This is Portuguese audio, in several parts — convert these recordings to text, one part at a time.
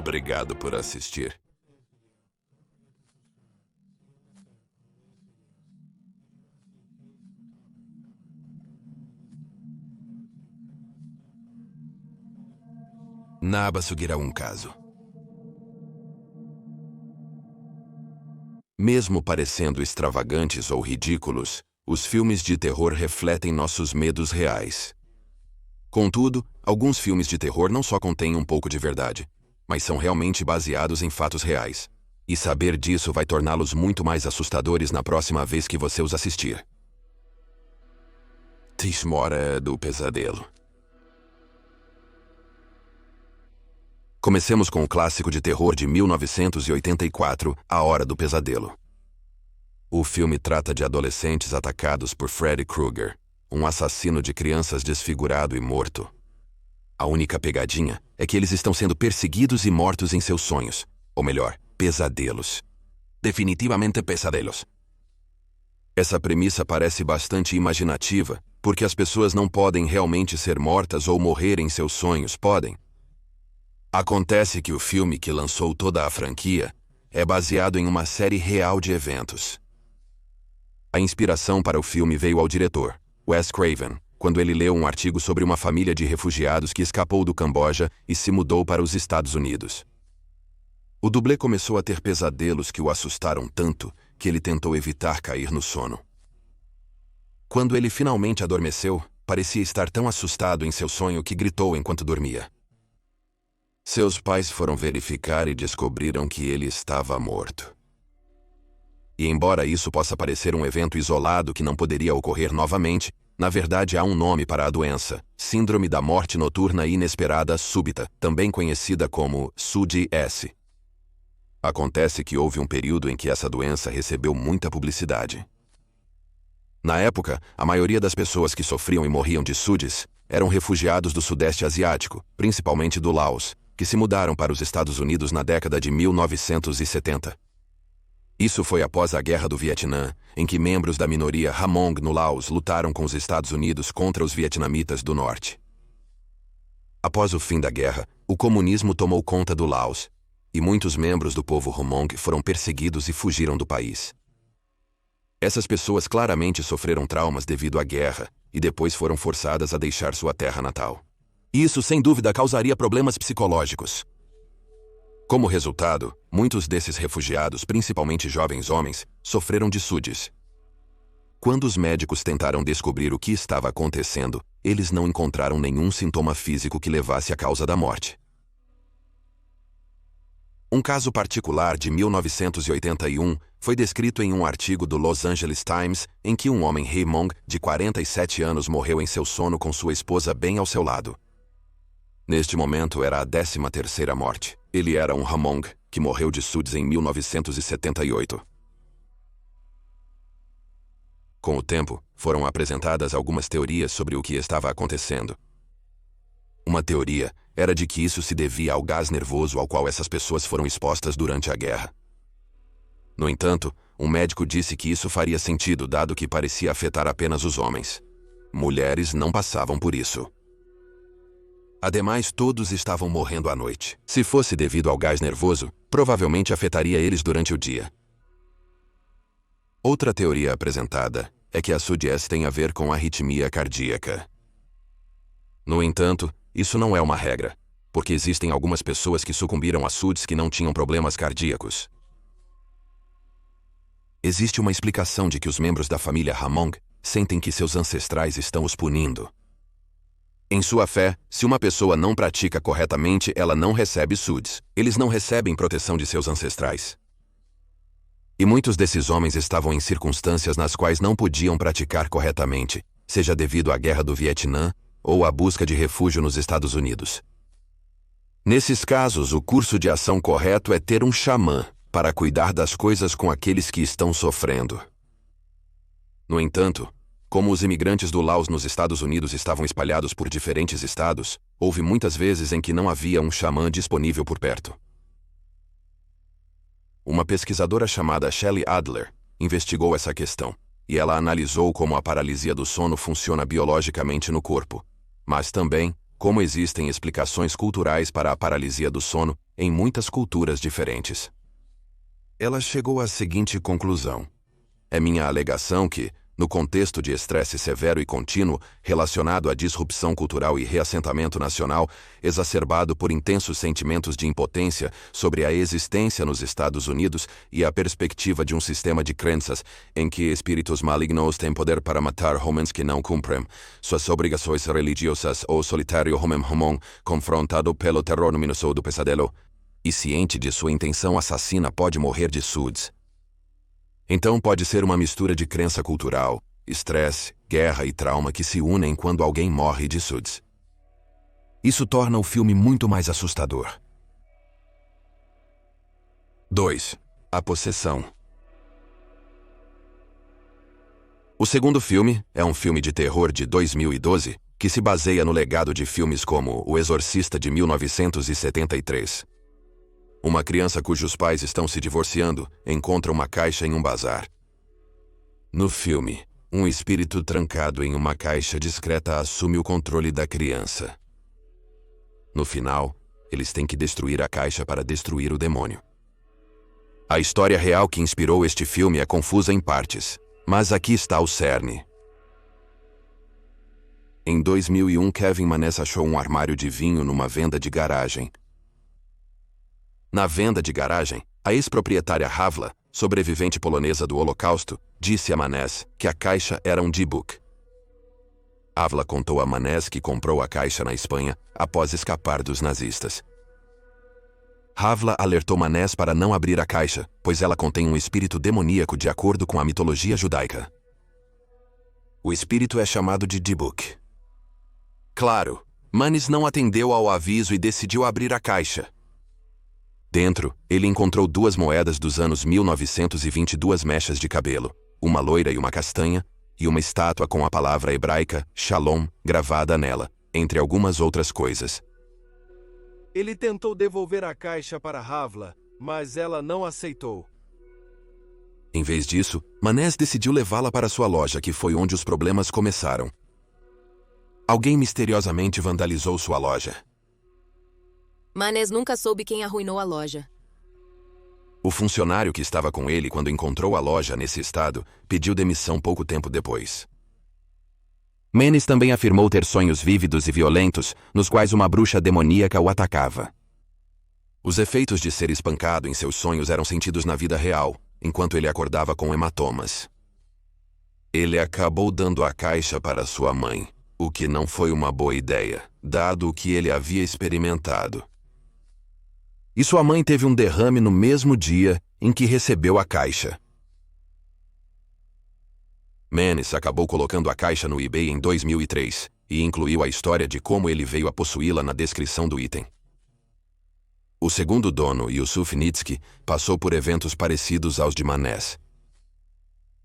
Obrigado por assistir. Naba seguirá um caso. Mesmo parecendo extravagantes ou ridículos, os filmes de terror refletem nossos medos reais. Contudo, alguns filmes de terror não só contêm um pouco de verdade, mas são realmente baseados em fatos reais. E saber disso vai torná-los muito mais assustadores na próxima vez que você os assistir. Tishmora do Pesadelo. Comecemos com o clássico de terror de 1984, A Hora do Pesadelo. O filme trata de adolescentes atacados por Freddy Krueger, um assassino de crianças desfigurado e morto. A única pegadinha é que eles estão sendo perseguidos e mortos em seus sonhos. Ou melhor, pesadelos. Definitivamente pesadelos. Essa premissa parece bastante imaginativa, porque as pessoas não podem realmente ser mortas ou morrer em seus sonhos, podem? Acontece que o filme que lançou toda a franquia é baseado em uma série real de eventos. A inspiração para o filme veio ao diretor, Wes Craven, quando ele leu um artigo sobre uma família de refugiados que escapou do Camboja e se mudou para os Estados Unidos. O dublê começou a ter pesadelos que o assustaram tanto que ele tentou evitar cair no sono. Quando ele finalmente adormeceu, parecia estar tão assustado em seu sonho que gritou enquanto dormia. Seus pais foram verificar e descobriram que ele estava morto. E embora isso possa parecer um evento isolado que não poderia ocorrer novamente, na verdade há um nome para a doença: Síndrome da Morte Noturna Inesperada Súbita, também conhecida como SUDS. Acontece que houve um período em que essa doença recebeu muita publicidade. Na época, a maioria das pessoas que sofriam e morriam de SUDS eram refugiados do Sudeste Asiático, principalmente do Laos, que se mudaram para os Estados Unidos na década de 1970. Isso foi após a Guerra do Vietnã, em que membros da minoria Hmong no Laos lutaram com os Estados Unidos contra os vietnamitas do norte. Após o fim da guerra, o comunismo tomou conta do Laos, e muitos membros do povo Hmong foram perseguidos e fugiram do país. Essas pessoas claramente sofreram traumas devido à guerra, e depois foram forçadas a deixar sua terra natal. Isso, sem dúvida, causaria problemas psicológicos. Como resultado, muitos desses refugiados, principalmente jovens homens, sofreram de SUDS. Quando os médicos tentaram descobrir o que estava acontecendo, eles não encontraram nenhum sintoma físico que levasse à causa da morte. Um caso particular de 1981 foi descrito em um artigo do Los Angeles Times em que um homem Hmong de 47 anos morreu em seu sono com sua esposa bem ao seu lado. Neste momento era a 13ª morte. Ele era um Hmong, que morreu de SUDS em 1978. Com o tempo, foram apresentadas algumas teorias sobre o que estava acontecendo. Uma teoria era de que isso se devia ao gás nervoso ao qual essas pessoas foram expostas durante a guerra. No entanto, um médico disse que isso faria sentido dado que parecia afetar apenas os homens. Mulheres não passavam por isso. Ademais, todos estavam morrendo à noite. Se fosse devido ao gás nervoso, provavelmente afetaria eles durante o dia. Outra teoria apresentada é que a SUDS tem a ver com arritmia cardíaca. No entanto, isso não é uma regra, porque existem algumas pessoas que sucumbiram a SUDS que não tinham problemas cardíacos. Existe uma explicação de que os membros da família Hmong sentem que seus ancestrais estão os punindo. Em sua fé, se uma pessoa não pratica corretamente, ela não recebe SUDS. Eles não recebem proteção de seus ancestrais. E muitos desses homens estavam em circunstâncias nas quais não podiam praticar corretamente, seja devido à Guerra do Vietnã ou à busca de refúgio nos Estados Unidos. Nesses casos, o curso de ação correto é ter um xamã para cuidar das coisas com aqueles que estão sofrendo. No entanto, como os imigrantes do Laos nos Estados Unidos estavam espalhados por diferentes estados, houve muitas vezes em que não havia um xamã disponível por perto. Uma pesquisadora chamada Shelley Adler investigou essa questão, e ela analisou como a paralisia do sono funciona biologicamente no corpo, mas também como existem explicações culturais para a paralisia do sono em muitas culturas diferentes. Ela chegou à seguinte conclusão. É minha alegação que, no contexto de estresse severo e contínuo relacionado à disrupção cultural e reassentamento nacional, exacerbado por intensos sentimentos de impotência sobre a existência nos Estados Unidos e a perspectiva de um sistema de crenças em que espíritos malignos têm poder para matar homens que não cumprem suas obrigações religiosas, ou solitário homem homem confrontado pelo terror luminoso do pesadelo, e ciente de sua intenção assassina pode morrer de SUDS. Então pode ser uma mistura de crença cultural, estresse, guerra e trauma que se unem quando alguém morre de SUDS. Isso torna o filme muito mais assustador. 2. A Possessão. O segundo filme é um filme de terror de 2012 que se baseia no legado de filmes como O Exorcista de 1973. Uma criança cujos pais estão se divorciando encontra uma caixa em um bazar. No filme, um espírito trancado em uma caixa discreta assume o controle da criança. No final, eles têm que destruir a caixa para destruir o demônio. A história real que inspirou este filme é confusa em partes, mas aqui está o cerne. Em 2001, Kevin Maness achou um armário de vinho numa venda de garagem. Na venda de garagem, a ex-proprietária Havla, sobrevivente polonesa do Holocausto, disse a Maness que a caixa era um D-Book. Havla contou a Maness que comprou a caixa na Espanha após escapar dos nazistas. Havla alertou Maness para não abrir a caixa, pois ela contém um espírito demoníaco de acordo com a mitologia judaica. O espírito é chamado de D-Book. Claro, Maness não atendeu ao aviso e decidiu abrir a caixa. Dentro, ele encontrou 2 moedas dos anos 1920 e 2 mechas de cabelo, uma loira e uma castanha, e uma estátua com a palavra hebraica Shalom gravada nela, entre algumas outras coisas. Ele tentou devolver a caixa para Havla, mas ela não aceitou. Em vez disso, Maness decidiu levá-la para sua loja, que foi onde os problemas começaram. Alguém misteriosamente vandalizou sua loja. Maness nunca soube quem arruinou a loja. O funcionário que estava com ele quando encontrou a loja nesse estado pediu demissão pouco tempo depois. Maness também afirmou ter sonhos vívidos e violentos, nos quais uma bruxa demoníaca o atacava. Os efeitos de ser espancado em seus sonhos eram sentidos na vida real, enquanto ele acordava com hematomas. Ele acabou dando a caixa para sua mãe, o que não foi uma boa ideia, dado o que ele havia experimentado. E sua mãe teve um derrame no mesmo dia em que recebeu a caixa. Maness acabou colocando a caixa no eBay em 2003 e incluiu a história de como ele veio a possuí-la na descrição do item. O segundo dono, Yusuf Nitsky, passou por eventos parecidos aos de Maness.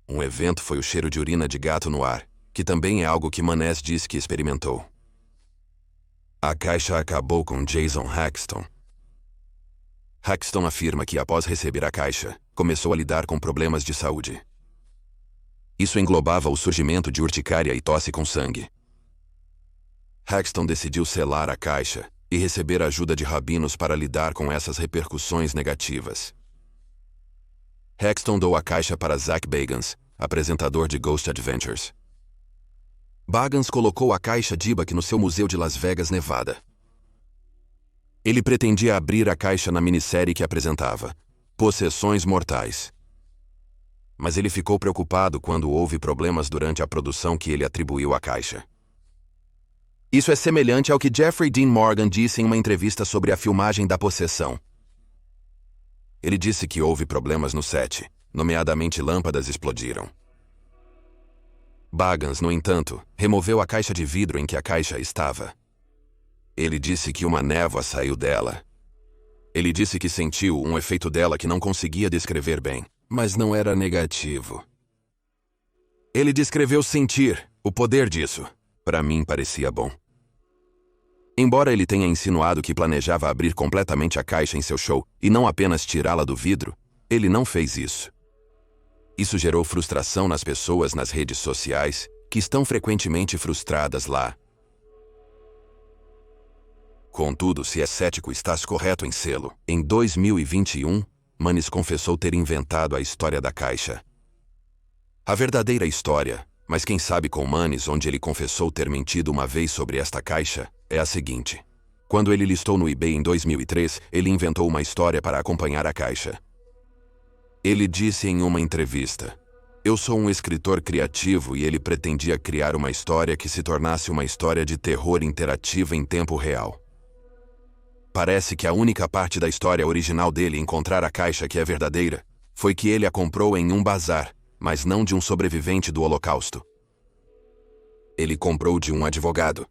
Um evento foi o cheiro de urina de gato no ar, que também é algo que Maness diz que experimentou. A caixa acabou com Jason Haxton. Haxton afirma que, após receber a caixa, começou a lidar com problemas de saúde. Isso englobava o surgimento de urticária e tosse com sangue. Haxton decidiu selar a caixa e receber ajuda de rabinos para lidar com essas repercussões negativas. Haxton dou a caixa para Zach Bagans, apresentador de Ghost Adventures. Bagans colocou a caixa Dybbuk no seu museu de Las Vegas, Nevada. Ele pretendia abrir a caixa na minissérie que apresentava, Possessões Mortais. Mas ele ficou preocupado quando houve problemas durante a produção que ele atribuiu à caixa. Isso é semelhante ao que Jeffrey Dean Morgan disse em uma entrevista sobre a filmagem da Possessão. Ele disse que houve problemas no set, nomeadamente lâmpadas explodiram. Bagans, no entanto, removeu a caixa de vidro em que a caixa estava. Ele disse que uma névoa saiu dela. Ele disse que sentiu um efeito dela que não conseguia descrever bem, mas não era negativo. Ele descreveu sentir, o poder disso. Para mim parecia bom. Embora ele tenha insinuado que planejava abrir completamente a caixa em seu show e não apenas tirá-la do vidro, ele não fez isso. Isso gerou frustração nas pessoas nas redes sociais, que estão frequentemente frustradas lá. Contudo, se é cético, estás correto em sê-lo. Em 2021, Manes confessou ter inventado a história da caixa. A verdadeira história, mas quem sabe com Manes onde ele confessou ter mentido uma vez sobre esta caixa, é a seguinte. Quando ele listou no eBay em 2003, ele inventou uma história para acompanhar a caixa. Ele disse em uma entrevista: "Eu sou um escritor criativo", e ele pretendia criar uma história que se tornasse uma história de terror interativa em tempo real. Parece que a única parte da história original dele encontrar a caixa que é verdadeira foi que ele a comprou em um bazar, mas não de um sobrevivente do Holocausto. Ele comprou de um advogado.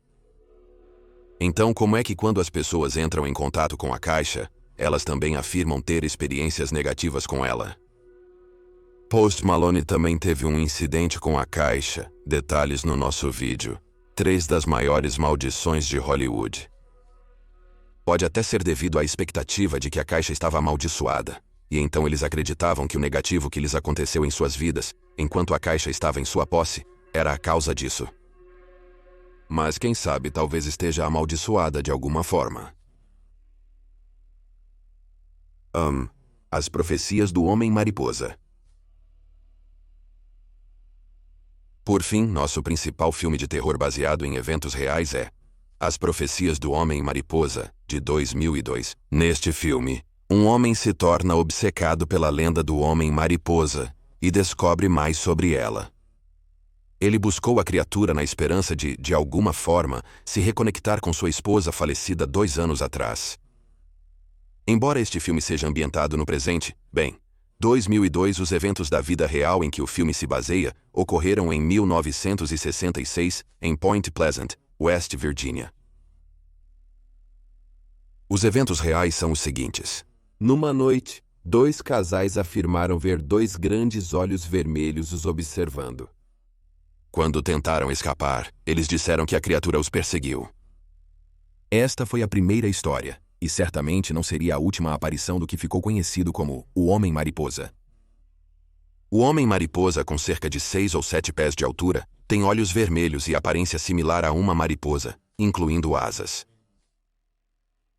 Então, como é que quando as pessoas entram em contato com a caixa, elas também afirmam ter experiências negativas com ela? Post Malone também teve um incidente com a caixa. Detalhes no nosso vídeo. 3 das maiores maldições de Hollywood. Pode até ser devido à expectativa de que a caixa estava amaldiçoada, e então eles acreditavam que o negativo que lhes aconteceu em suas vidas, enquanto a caixa estava em sua posse, era a causa disso. Mas quem sabe talvez esteja amaldiçoada de alguma forma. As profecias do Homem-Mariposa. Por fim, nosso principal filme de terror baseado em eventos reais é As Profecias do Homem-Mariposa, de 2002. Neste filme, um homem se torna obcecado pela lenda do Homem-Mariposa e descobre mais sobre ela. Ele buscou a criatura na esperança de alguma forma, se reconectar com sua esposa falecida 2 anos atrás. Embora este filme seja ambientado no presente, 2002, os eventos da vida real em que o filme se baseia ocorreram em 1966, em Point Pleasant, West Virginia. Os eventos reais são os seguintes. Numa noite, 2 casais afirmaram ver 2 grandes olhos vermelhos os observando. Quando tentaram escapar, eles disseram que a criatura os perseguiu. Esta foi a primeira história, e certamente não seria a última aparição do que ficou conhecido como o Homem-Mariposa. O Homem-Mariposa, com cerca de 6 ou 7 pés de altura, tem olhos vermelhos e aparência similar a uma mariposa, incluindo asas.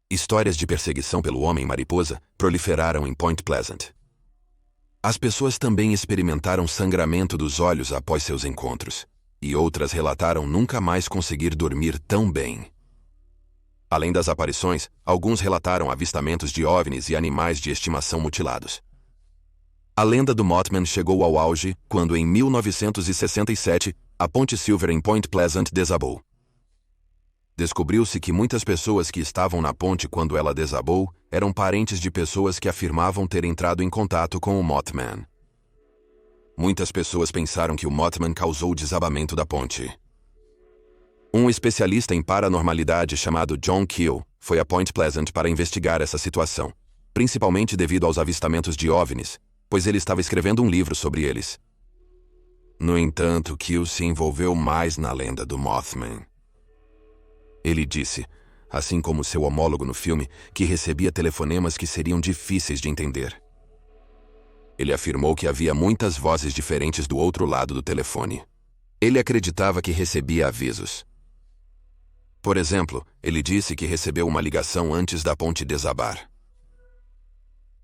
Histórias de perseguição pelo Homem-Mariposa proliferaram em Point Pleasant. As pessoas também experimentaram sangramento dos olhos após seus encontros, e outras relataram nunca mais conseguir dormir tão bem. Além das aparições, alguns relataram avistamentos de OVNIs e animais de estimação mutilados. A lenda do Mothman chegou ao auge quando, em 1967, a Ponte Silver em Point Pleasant desabou. Descobriu-se que muitas pessoas que estavam na ponte quando ela desabou eram parentes de pessoas que afirmavam ter entrado em contato com o Mothman. Muitas pessoas pensaram que o Mothman causou o desabamento da ponte. Um especialista em paranormalidade chamado John Keel foi a Point Pleasant para investigar essa situação, principalmente devido aos avistamentos de OVNIs, pois ele estava escrevendo um livro sobre eles. No entanto, Keel se envolveu mais na lenda do Mothman. Ele disse, assim como seu homólogo no filme, que recebia telefonemas que seriam difíceis de entender. Ele afirmou que havia muitas vozes diferentes do outro lado do telefone. Ele acreditava que recebia avisos. Por exemplo, ele disse que recebeu uma ligação antes da ponte desabar.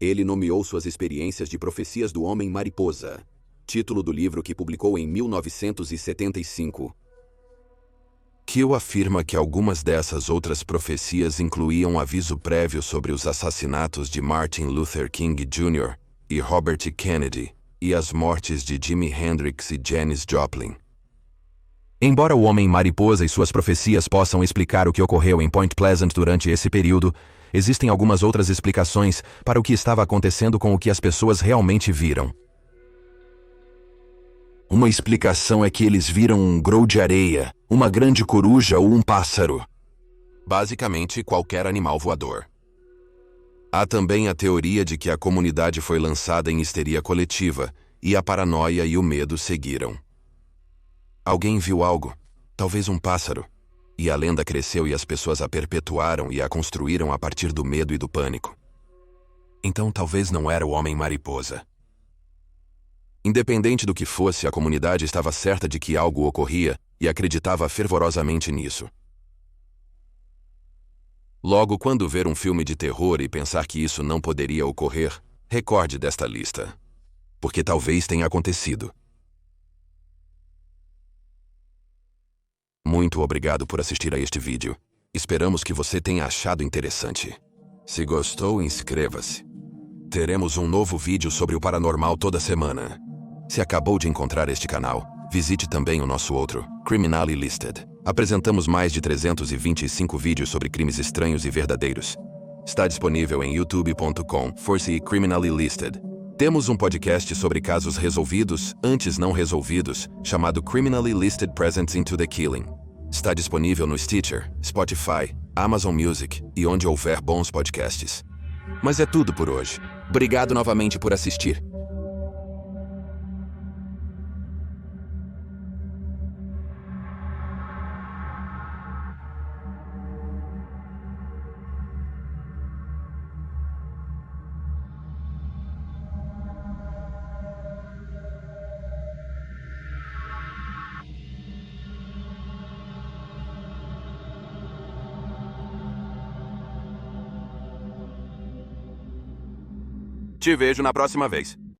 Ele nomeou suas experiências de Profecias do Homem-Mariposa, título do livro que publicou em 1975. Keel afirma que algumas dessas outras profecias incluíam aviso prévio sobre os assassinatos de Martin Luther King Jr. e Robert Kennedy, e as mortes de Jimi Hendrix e Janis Joplin. Embora o Homem-Mariposa e suas profecias possam explicar o que ocorreu em Point Pleasant durante esse período, existem algumas outras explicações para o que estava acontecendo com o que as pessoas realmente viram. Uma explicação é que eles viram um grão de areia, uma grande coruja ou um pássaro. Basicamente, qualquer animal voador. Há também a teoria de que a comunidade foi lançada em histeria coletiva e a paranoia e o medo seguiram. Alguém viu algo, talvez um pássaro, e a lenda cresceu e as pessoas a perpetuaram e a construíram a partir do medo e do pânico. Então talvez não era o Homem-Mariposa. Independente do que fosse, a comunidade estava certa de que algo ocorria e acreditava fervorosamente nisso. Logo, quando ver um filme de terror e pensar que isso não poderia ocorrer, recorde desta lista. Porque talvez tenha acontecido. Muito obrigado por assistir a este vídeo. Esperamos que você tenha achado interessante. Se gostou, inscreva-se. Teremos um novo vídeo sobre o paranormal toda semana. Se acabou de encontrar este canal, visite também o nosso outro, Criminally Listed. Apresentamos mais de 325 vídeos sobre crimes estranhos e verdadeiros. Está disponível em youtube.com/Criminally Listed. Temos um podcast sobre casos resolvidos, antes não resolvidos, chamado Criminally Listed Presents into the Killing. Está disponível no Stitcher, Spotify, Amazon Music e onde houver bons podcasts. Mas é tudo por hoje. Obrigado novamente por assistir. Te vejo na próxima vez.